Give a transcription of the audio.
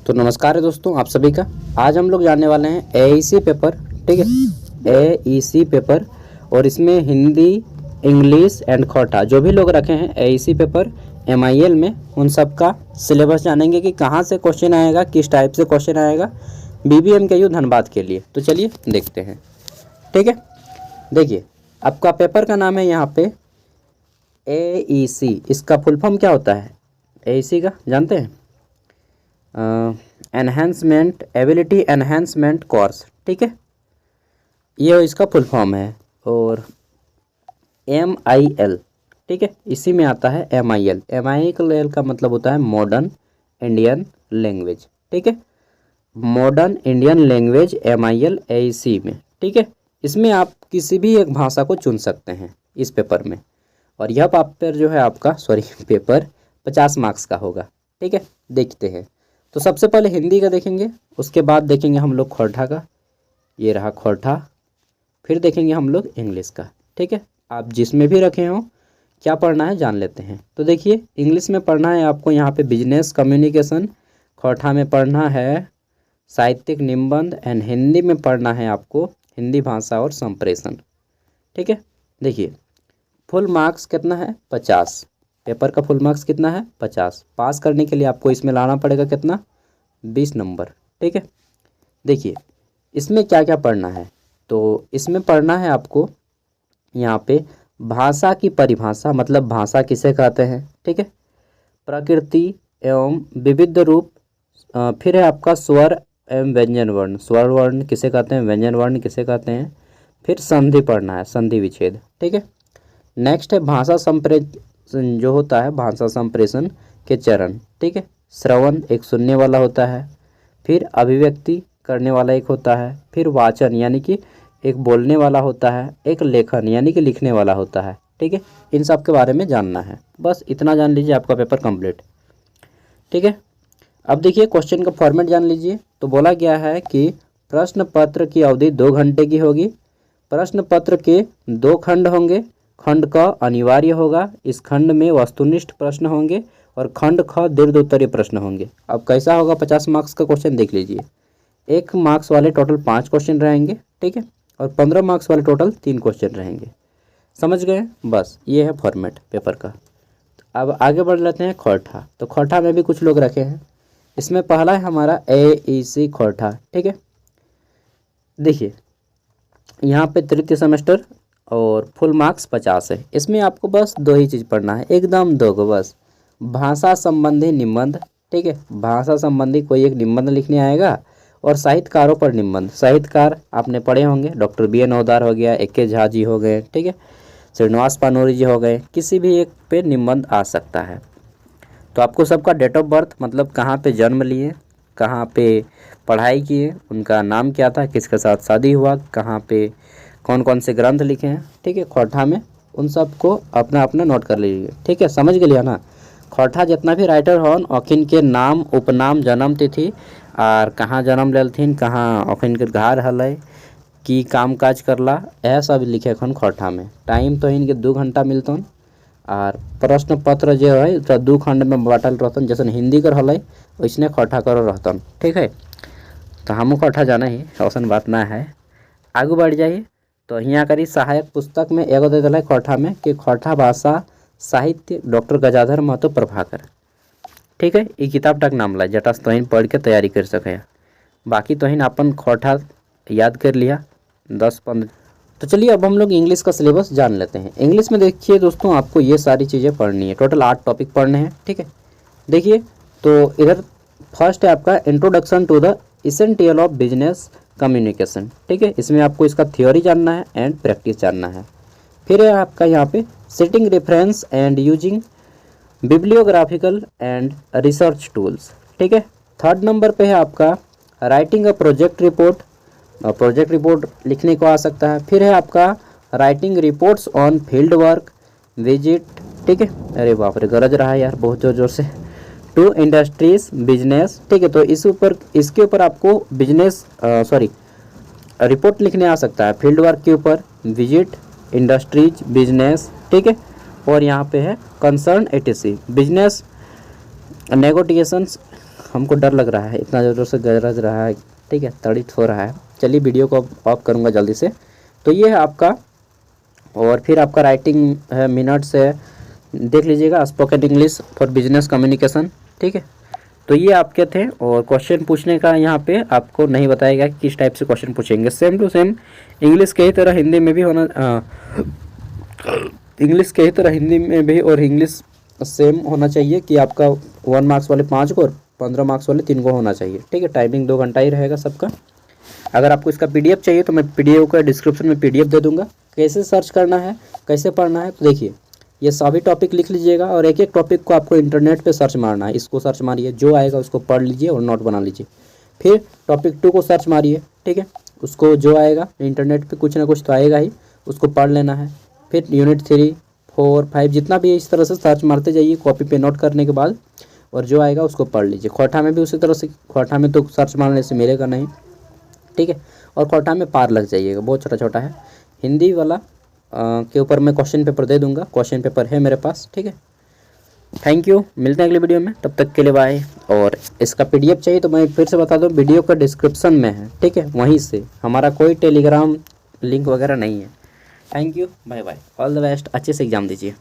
तो नमस्कार है दोस्तों आप सभी का। आज हम लोग जानने वाले हैं एईसी पेपर, ठीक है, एईसी पेपर। और इसमें हिंदी, इंग्लिश एंड खोटा जो भी लोग रखे हैं एईसी पेपर एमआईएल में, उन सब का सिलेबस जानेंगे कि कहाँ से क्वेश्चन आएगा, किस टाइप से क्वेश्चन आएगा बीबीएमकेयू धनबाद के लिए। तो चलिए देखते हैं, ठीक है। देखिए आपका पेपर का नाम है यहाँ पे एईसी। इसका फुल फॉर्म क्या होता है एईसी का, जानते हैं? एनहेंसमेंट एबिलिटी एनहेंसमेंट कोर्स, ठीक है, ये इसका फुल फॉर्म है। और MIL, ठीक है, इसी में आता है MIL। MIL का मतलब होता है मॉडर्न इंडियन लैंग्वेज, ठीक है, modern Indian language MIL AEC में, ठीक है। इसमें आप किसी भी एक भाषा को चुन सकते हैं इस पेपर में। और यह पेपर जो है आपका पेपर 50 मार्क्स का होगा, ठीक है। देखते हैं, तो सबसे पहले हिंदी का देखेंगे, उसके बाद देखेंगे हम लोग खोटा का, ये रहा खोटा, फिर देखेंगे हम लोग इंग्लिश का, ठीक है। आप जिसमें भी रखे हों क्या पढ़ना है जान लेते हैं। तो देखिए इंग्लिश में पढ़ना है आपको यहाँ पे बिजनेस कम्युनिकेशन, खोटा में पढ़ना है साहित्यिक निबंध एंड हिंदी में पढ़ना है आपको हिंदी भाषा और संप्रेषण, ठीक है। देखिए फुल मार्क्स कितना है 50, पेपर का फुल मार्क्स कितना है 50। पास करने के लिए आपको इसमें लाना पड़ेगा कितना 20 नंबर, ठीक है। देखिए इसमें क्या क्या पढ़ना है, तो इसमें पढ़ना है आपको यहाँ पे भाषा की परिभाषा, मतलब भाषा किसे कहते हैं, ठीक है, प्रकृति एवं विविध रूप, फिर है आपका स्वर एवं व्यंजन वर्ण, स्वर वर्ण किसे कहते हैं, व्यंजन वर्ण किसे कहते हैं, फिर संधि पढ़ना है, संधि विच्छेद, ठीक है। नेक्स्ट है भाषा संप्रेषण, जो होता है भाषा संप्रेषण के चरण, ठीक है। श्रवण एक सुनने वाला होता है, फिर अभिव्यक्ति करने वाला एक होता है, फिर वाचन यानी कि एक बोलने वाला होता है, एक लेखन यानी कि लिखने वाला होता है, ठीक है। इन सब के बारे में जानना है, बस इतना जान लीजिए आपका पेपर कंप्लीट, ठीक है। अब देखिए क्वेश्चन का फॉर्मेट जान लीजिए। तो बोला गया है कि प्रश्न पत्र की अवधि 2 घंटे की होगी, प्रश्न पत्र के 2 खंड होंगे, खंड क अनिवार्य होगा, इस खंड में वस्तुनिष्ठ प्रश्न होंगे और खंड ख दीर्घोत्तरीय प्रश्न होंगे। अब कैसा होगा 50 मार्क्स का क्वेश्चन देख लीजिए। 1 मार्क्स वाले टोटल 5 क्वेश्चन रहेंगे, ठीक है, और 15 मार्क्स वाले टोटल 3 क्वेश्चन रहेंगे। समझ गए? बस ये है फॉर्मेट पेपर का। अब आगे बढ़ लेते हैं खोटा। तो खोटा में भी कुछ लोग रखे हैं, इसमें पहला है हमारा AEC खोटा, ठीक है। देखिए यहाँ पे तृतीय सेमेस्टर और फुल मार्क्स 50 है। इसमें आपको बस 2 ही चीज़ पढ़ना है, एकदम 2 को बस, भाषा संबंधी निबंध, ठीक है, भाषा संबंधी कोई एक निबंध लिखने आएगा, और साहित्यकारों पर निबंध। साहित्यकार आपने पढ़े होंगे, डॉक्टर BN नौदार हो गया, AK झा जी हो गए, ठीक है, श्रीनिवास पानोरी जी हो गए, किसी भी एक पे निबंध आ सकता है। तो आपको सबका डेट ऑफ बर्थ, मतलब कहाँ पे जन्म लिए, कहाँ पे पढ़ाई किए, उनका नाम क्या था, किसके साथ शादी हुआ, कहाँ पे कौन कौन से ग्रंथ लिखे हैं, ठीक है, खोटा में, उन सब को अपना अपना नोट कर लीजिए, ठीक है। समझ गए ना? खोटा जितना भी राइटर हन अखिन के नाम, उपनाम, जन्म तिथि और कहाँ जन्म लेलथिन, कहाँ अखिन के घर हल की काम काज करला, यह सब लिखे खन खोटा में। टाइम तो इनके 2 घंटा मिलतन, और प्रश्न पत्र जो है तो 2 खंड में बांटल रहतन, जैसे हिंदी कर हल वैसने खोटा कर रहतन, ठीक है। तो हम खोटा जाना ही ऐसा बात ना है। आगे बढ़ जाइए, तो यहाँ करी सहायक पुस्तक में एगो दे दिला खोटा में कि खोटा भाषा साहित्य डॉक्टर गजाधर महतो प्रभाकर, ठीक है। ये किताब तक नाम ला जटा तोहिन पढ़ के तैयारी कर सके। बाकी तोहिन अपन खोटा याद कर लिया 10-15। तो चलिए अब हम लोग इंग्लिश का सिलेबस जान लेते हैं। इंग्लिश में देखिए दोस्तों आपको ये सारी चीज़ें पढ़नी है, टोटल 8 टॉपिक पढ़ने हैं, ठीक है। देखिए तो इधर फर्स्ट है आपका introduction to the essential of business communication, ठीक है। इसमें आपको इसका थ्योरी जानना है एंड प्रैक्टिस जानना है। फिर है आपका यहाँ पे citing reference and using bibliographical and research tools, ठीक है। 3rd नंबर पे है आपका writing a project report, project report लिखने को आ सकता है। फिर है आपका writing reports on field work visit, ठीक है। अरे बाप रे गरज रहा है यार बहुत ज़ोर ज़ोर से। टू इंडस्ट्रीज बिजनेस, ठीक है। तो इसके ऊपर आपको बिजनेस रिपोर्ट लिखने आ सकता है, फील्ड वर्क के ऊपर, विजिट, इंडस्ट्रीज, बिजनेस, ठीक है। और यहाँ पे है कंसर्न ATC, बिजनेस नेगोटिएशंस हमको डर लग रहा है, इतना ज़ोर से गरज रहा है, ठीक है, तड़ित हो रहा है। चलिए वीडियो को ऑफ करूँगा जल्दी से। तो ये है आपका, और फिर आपका राइटिंग है, मिनट्स है, देख लीजिएगा, spoken English for business communication, ठीक है। तो ये आपके थे, और क्वेश्चन पूछने का यहाँ पे आपको नहीं बताएगा कि किस टाइप से क्वेश्चन पूछेंगे। सेम टू सेम इंग्लिश के ही तरह हिंदी में भी होना, इंग्लिश के ही तरह हिंदी में भी, और इंग्लिश सेम होना चाहिए कि आपका 1 मार्क्स वाले 5 को और 15 मार्क्स वाले 3 को होना चाहिए, ठीक है। टाइमिंग 2 घंटा ही रहेगा सबका। अगर आपको इसका पीडीएफ चाहिए तो मैं पीडीएफ का डिस्क्रिप्शन में पीडीएफ दे दूंगा। कैसे सर्च करना है, कैसे पढ़ना है, तो देखिए ये सभी टॉपिक लिख लीजिएगा, और एक एक टॉपिक को आपको इंटरनेट पे सर्च मारना है। इसको सर्च मारिए, जो आएगा उसको पढ़ लीजिए और नोट बना लीजिए। फिर टॉपिक 2 को सर्च मारिए, ठीक है, उसको जो आएगा इंटरनेट पे कुछ ना कुछ तो आएगा ही, उसको पढ़ लेना है। फिर यूनिट 3, 4, 5 जितना भी है इस तरह से सर्च मारते जाइए कॉपी पे नोट करने के बाद, और जो आएगा उसको पढ़ लीजिए। खोटा में भी उसी तरह से, खोटा में तो सर्च मारने से मिलेगा नहीं, ठीक है। और खोटा में पार लग जाइएगा, बहुत छोटा छोटा है। हिंदी वाला के ऊपर मैं क्वेश्चन पेपर दे दूंगा, क्वेश्चन पेपर है मेरे पास, ठीक है। थैंक यू, मिलते हैं अगले वीडियो में, तब तक के लिए बाय। और इसका पीडीएफ चाहिए तो मैं फिर से बता दूं, वीडियो का डिस्क्रिप्शन में है, ठीक है, वहीं से। हमारा कोई टेलीग्राम लिंक वगैरह नहीं है। Thank you, bye bye, all the best, अच्छे से एग्जाम दीजिए।